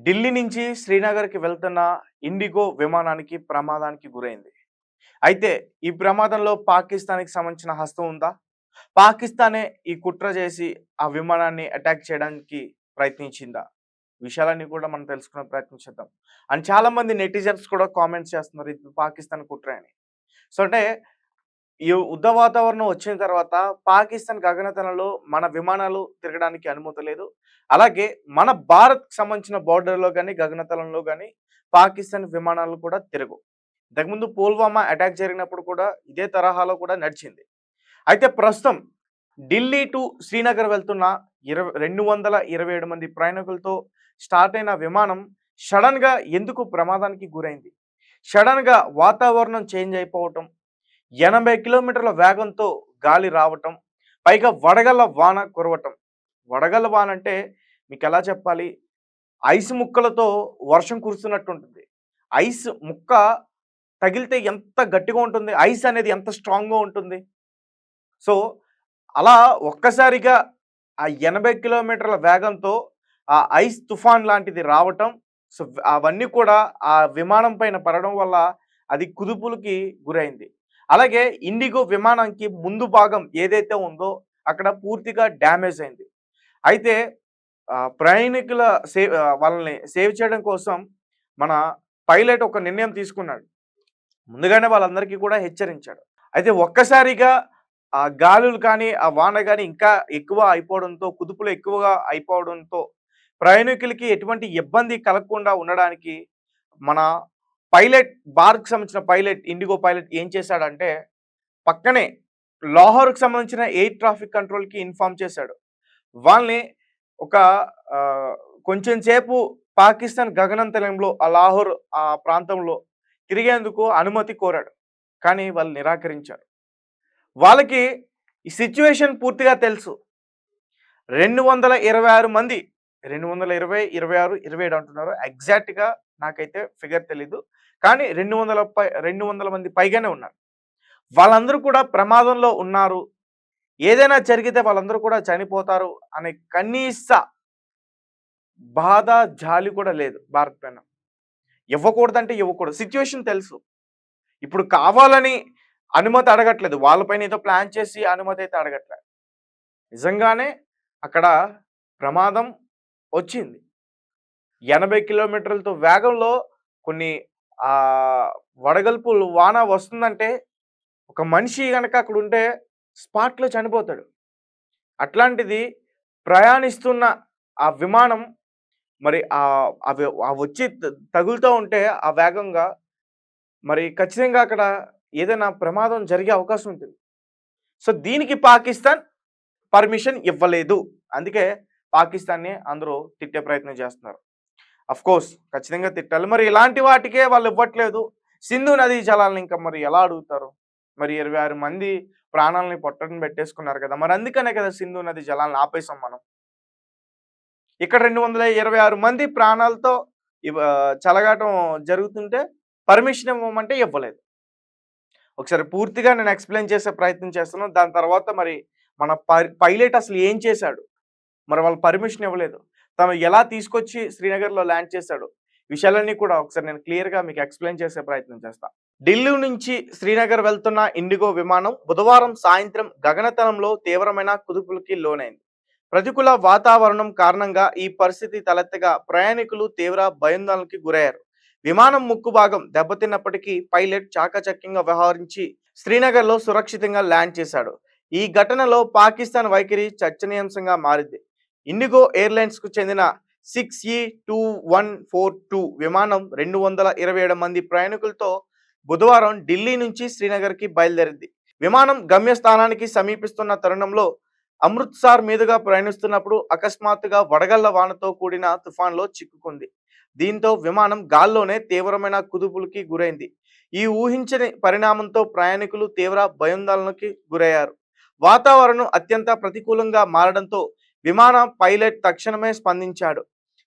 ఢిల్లీ నుంచి శ్రీనగర్‌కి వెళ్తున్న ఇండిగో విమానానికి ప్రమాదానికి గురైంది. అయితే ఈ ప్రమాదంలో పాకిస్తాన్‌కి సంబంధించిన హస్తం ఉందా? పాకిస్తానే ఈ కుట్ర చేసి ఆ విమానాన్ని అటాక్ చేయడానికి ప్రయత్నించిందా? విషయాలన్నీ కూడా మనం తెలుసుకునే ప్రయత్నం చేద్దాం. అండ్ చాలామంది నెటిజన్స్ కూడా కామెంట్స్ చేస్తున్నారు ఇది పాకిస్తాన్ కుట్రే అని. సో, అంటే ఈ యుద్ధ వాతావరణం వచ్చిన తర్వాత పాకిస్తాన్ గగనతలంలో మన విమానాలు తిరగడానికి అనుమతి లేదు. అలాగే మన భారత్‌కి సంబంధించిన బోర్డర్‌లో గాని, గగనతలంలో గాని పాకిస్తాన్ విమానాలు కూడా తిరగవు. ఇంతకుముందు పుల్వామా అటాక్ జరిగినప్పుడు కూడా ఇదే తరహాలో కూడా నడిచింది. అయితే ప్రస్తుతం ఢిల్లీ టు శ్రీనగర్ వెళ్తున్న 227 మంది ప్రయాణికులతో స్టార్ట్ అయిన విమానం సడెన్‌గా ఎందుకు ప్రమాదానికి గురైంది? సడెన్‌గా వాతావరణం చేంజ్ అయిపోవటం, 80 కిలోమీటర్ల వేగంతో గాలి రావటం, పైగా వడగళ్ల వాన కురవటం. వడగళ్ల వాన అంటే మీకెలా చెప్పాలి? ఐస్ ముక్కలతో వర్షం కురుస్తున్నట్టుంటుంది. ఐస్ ముక్క తగిలితే ఎంత గట్టిగా ఉంటుంది? ఐస్ అనేది ఎంత స్ట్రాంగ్‌గా ఉంటుంది? సో, అలా ఒక్కసారిగా ఆ 80 కిలోమీటర్ల వేగంతో ఆ ఐస్ తుఫాన్ లాంటిది రావటం. సో, అవన్నీ కూడా ఆ విమానం పైన పడడం వల్ల అది కుదుపులకి గురైంది. అలాగే ఇండిగో విమానంకి ముందు భాగం ఏదైతే ఉందో అక్కడ పూర్తిగా డ్యామేజ్ అయింది. అయితే ప్రయాణికుల వాళ్ళని సేవ్ చేయడం కోసం మన పైలట్ ఒక నిర్ణయం తీసుకున్నాడు. ముందుగానే వాళ్ళందరికీ కూడా హెచ్చరించాడు. అయితే ఒక్కసారిగా ఆ గాలులు కానీ, ఆ వాన గాని ఇంకా ఎక్కువ అయిపోవడంతో, కుదుపులు ఎక్కువగా అయిపోవడంతో ప్రయాణికులకి ఎటువంటి ఇబ్బంది కలగకుండా ఉండడానికి మన భారత్‌కి సంబంధించిన పైలట్, ఇండిగో పైలట్ ఏం చేశాడంటే, పక్కనే లాహోర్‌కి సంబంధించిన ఎయిర్ ట్రాఫిక్ కంట్రోల్‌కి ఇన్ఫార్మ్ చేశాడు. వాళ్ళని ఒక ఆహ్, కొంచెం సేపు పాకిస్తాన్ గగనంతరంలో ఆ లాహోర్ ఆ ప్రాంతంలో తిరిగేందుకు అనుమతి కోరాడు. కానీ వాళ్ళు నిరాకరించారు. వాళ్ళకి ఈ సిట్యుయేషన్ పూర్తిగా తెలుసు. 226 మంది 220, 26, 27 అంటున్నారు. ఎగ్జాక్ట్‌గా నాకైతే ఫిగర్ తెలీదు. కానీ 200 మంది పైగానే ఉన్నారు. వాళ్ళందరూ కూడా ప్రమాదంలో ఉన్నారు. ఏదైనా జరిగితే వాళ్ళందరూ కూడా చనిపోతారు అనే కనీస బాధ, జాలి కూడా లేదు భారత్ పైన. ఇవ్వకూడదంటే ఇవ్వకూడదు. సిట్యుయేషన్ తెలుసు. ఇప్పుడు కావాలని అనుమతి అడగట్లేదు. వాళ్ళ పైన ఏదో ప్లాన్ చేసి అనుమతి అయితే అడగట్లేదు. నిజంగానే అక్కడ ప్రమాదం వచ్చింది. 80 కిలోమీటర్లతో వేగంలో కొన్ని వడగల్పులు వాన వస్తుందంటే ఒక మనిషి గనక అక్కడుంటే స్పాట్‌లో చనిపోతాడు. అట్లాంటిది ప్రయాణిస్తున్న ఆ విమానం మరి వచ్చి తగులుతూ ఉంటే ఆ వేగంగా మరి ఖచ్చితంగా అక్కడ ఏదైనా ప్రమాదం జరిగే అవకాశం ఉంటుంది. సో, దీనికి పాకిస్తాన్ పర్మిషన్ ఇవ్వలేదు. అందుకే పాకిస్తాన్‌ని అందరూ తిట్టే ప్రయత్నం చేస్తున్నారు. ఆఫ్‌కోర్స్ ఖచ్చితంగా తిట్టాలి. మరి ఇలాంటి వాటికే వాళ్ళు ఇవ్వట్లేదు. సింధు నదీ జలాలను ఇంకా మరి ఎలా అడుగుతారు? మరి 26 మంది ప్రాణాలని పొట్టన పెట్టేసుకున్నారు కదా! మరి అందుకనే కదా సింధు నది జలాలను ఆపేసాం మనం. ఇక్కడ 226 మంది ప్రాణాలతో చెలగాటం జరుగుతుంటే పర్మిషన్ ఇవ్వమంటే ఇవ్వలేదు. ఒకసారి పూర్తిగా నేను ఎక్స్‌ప్లెయిన్ చేసే ప్రయత్నం చేస్తున్నాను. దాని తర్వాత మరి మన పైలట్ అసలు ఏం చేశాడు? మరి వాళ్ళు పర్మిషన్ ఇవ్వలేదు. తను ఎలా తీసుకొచ్చి శ్రీనగర్‌లో ల్యాండ్ చేశాడు? విషయాలన్నీ కూడా ఒకసారి నేను క్లియర్‌గా మీకు ఎక్స్‌ప్లెయిన్ చేసే ప్రయత్నం చేస్తా. ఢిల్లీ నుంచి శ్రీనగర్ వెళ్తున్న ఇండిగో విమానం బుధవారం సాయంత్రం గగనతలంలో తీవ్రమైన కుదుపులకి లోనైంది. ప్రతికూల వాతావరణం కారణంగా ఈ పరిస్థితి తలెత్తగా ప్రయాణికులు తీవ్ర భయాందోళనకి గురయ్యారు. విమానం ముక్కు భాగం దెబ్బతిన్నప్పటికీ పైలట్ చాకచక్యంగా వ్యవహరించి శ్రీనగర్‌లో సురక్షితంగా ల్యాండ్ చేశాడు. ఈ ఘటనలో పాకిస్తాన్ వైఖరి చర్చనీయాంశంగా మారింది. ఇండిగో ఎయిర్లైన్స్‌కు చెందిన 6E2142 విమానం 227 మంది ప్రయాణికులతో బుధవారం ఢిల్లీ నుంచి శ్రీనగర్‌కి బయలుదేరింది. విమానం గమ్యస్థానానికి సమీపిస్తున్న తరుణంలో అమృత్‌సర్ మీదుగా ప్రయాణిస్తున్నప్పుడు అకస్మాత్తుగా వడగళ్ల వానతో కూడిన తుఫాన్‌లో చిక్కుకుంది. దీంతో విమానం గాల్లోనే తీవ్రమైన కుదుపులకి గురైంది. ఈ ఊహించని పరిణామంతో ప్రయాణికులు తీవ్ర భయాందోళనకి గురయ్యారు. వాతావరణం అత్యంత ప్రతికూలంగా మారడంతో విమాన పైలట్ తక్షణమే స్పందించాడు.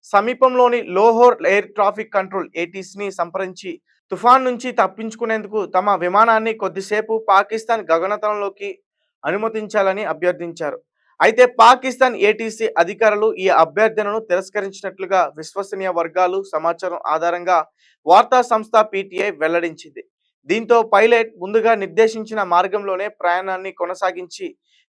సమీపంలోని లోహోర్ ఎయిర్ ట్రాఫిక్ కంట్రోల్ ఏటీసీని సంప్రదించి తుఫాన్ నుంచి తప్పించుకునేందుకు తమ విమానాన్ని కొద్దిసేపు పాకిస్తాన్ గగనతలంలోకి అనుమతించాలని అభ్యర్థించారు. అయితే పాకిస్తాన్ ఏటీసీ అధికారులు ఈ అభ్యర్థనను తిరస్కరించినట్లుగా విశ్వసనీయ వర్గాలు సమాచారం ఆధారంగా వార్తా సంస్థ పీటీఐ వెల్లడించింది. దీంతో పైలట్ ముందుగా నిర్దేశించిన మార్గంలోనే ప్రయాణాన్ని కొనసాగించి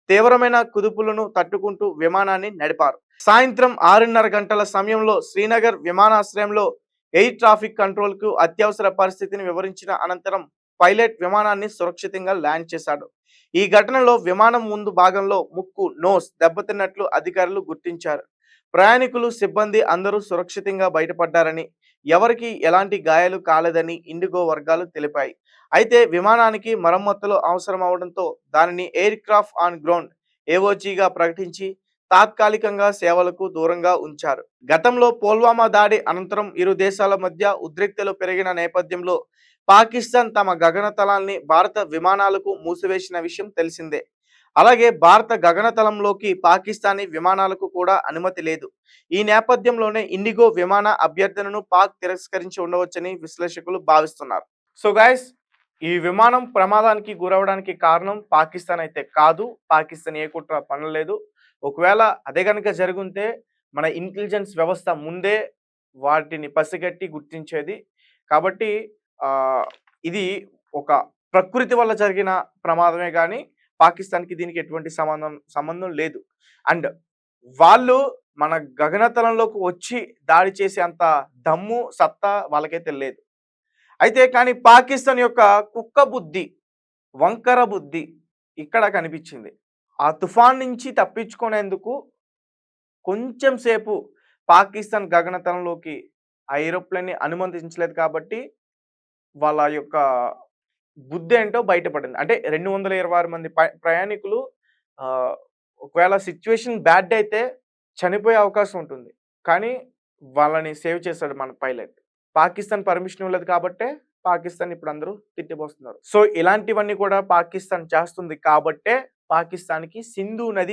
తీవ్రమైన కుదుపులను తట్టుకుంటూ విమానాన్ని నడిపారు. సాయంత్రం 6:30 గంటల సమయంలో శ్రీనగర్ విమానాశ్రయంలో ఎయిర్ ట్రాఫిక్ కంట్రోల్ కు అత్యవసర పరిస్థితిని వివరించిన అనంతరం పైలట్ విమానాన్ని సురక్షితంగా ల్యాండ్ చేశాడు. ఈ ఘటనలో విమానం ముందు భాగంలో ముక్కు నోస్ దెబ్బతిన్నట్లు అధికారులు గుర్తించారు. ప్రయాణికులు సిబ్బంది అందరూ సురక్షితంగా బయటపడ్డారని, ఎవరికి ఎలాంటి గాయాలు కాలేదని ఇండిగో వర్గాలు తెలిపాయి. అయితే విమానానికి మరమ్మతులు అవసరం అవడంతో దానిని ఎయిర్ క్రాఫ్ట్ ఆన్ గ్రౌండ్ ఏఓజీగా ప్రకటించి తాత్కాలికంగా సేవలకు దూరంగా ఉంచారు. గతంలో పుల్వామా దాడి అనంతరం ఇరు దేశాల మధ్య ఉద్రిక్తలు పెరిగిన నేపథ్యంలో పాకిస్తాన్ తమ గగనతలాన్ని భారత విమానాలకు మూసివేసిన విషయం తెలిసిందే. అలాగే భారత గగనతలంలోకి పాకిస్తానీ విమానాలకు కూడా అనుమతి లేదు. ఈ నేపథ్యంలోనే ఇండిగో విమాన అభ్యర్థనను పాక్ తిరస్కరించి ఉండవచ్చని విశ్లేషకులు భావిస్తున్నారు. సో గైస్, ఈ విమానం ప్రమాదానికి గురవడానికి కారణం పాకిస్తాన్ అయితే కాదు. పాకిస్తాన్ ఏ కుట్ర పనలేదు. ఒకవేళ అదే కనుక జరుగుంటే మన ఇంటెలిజెన్స్ వ్యవస్థ ముందే వాటిని పసిగట్టి గుర్తించేది. కాబట్టి ఇది ఒక ప్రకృతి వల్ల జరిగిన ప్రమాదమే కానీ పాకిస్తాన్కి దీనికి ఎటువంటి సంబంధం లేదు. అండ్ వాళ్ళు మన గగనతలంలోకి వచ్చి దాడి చేసే అంత దమ్ము సత్తా వాళ్ళకైతే లేదు. అయితే కానీ పాకిస్తాన్ యొక్క కుక్క బుద్ధి, వంకర బుద్ధి ఇక్కడ కనిపించింది. ఆ తుఫాన్ నుంచి తప్పించుకునేందుకు కొంచెం సేపు పాకిస్తాన్ గగనతలంలోకి ఆ ఏరోప్లేన్ని అనుమతించలేదు కాబట్టి వాళ్ళ యొక్క బుద్ధి ఏంటో బయటపడింది. అంటే 226 మంది ప్రయాణికులు ఒకవేళ సిచ్యువేషన్ బ్యాడ్ అయితే చనిపోయే అవకాశం ఉంటుంది. కానీ వాళ్ళని సేవ్ చేశాడు మన పైలట్. పాకిస్తాన్ పర్మిషన్ ఇవ్వలేదు కాబట్టే పాకిస్తాన్ ఇప్పుడు అందరూ తిట్టిపోస్తున్నారు. సో ఇలాంటివన్నీ కూడా పాకిస్తాన్ చేస్తుంది కాబట్టే పాకిస్తాన్‌కి సింధు నది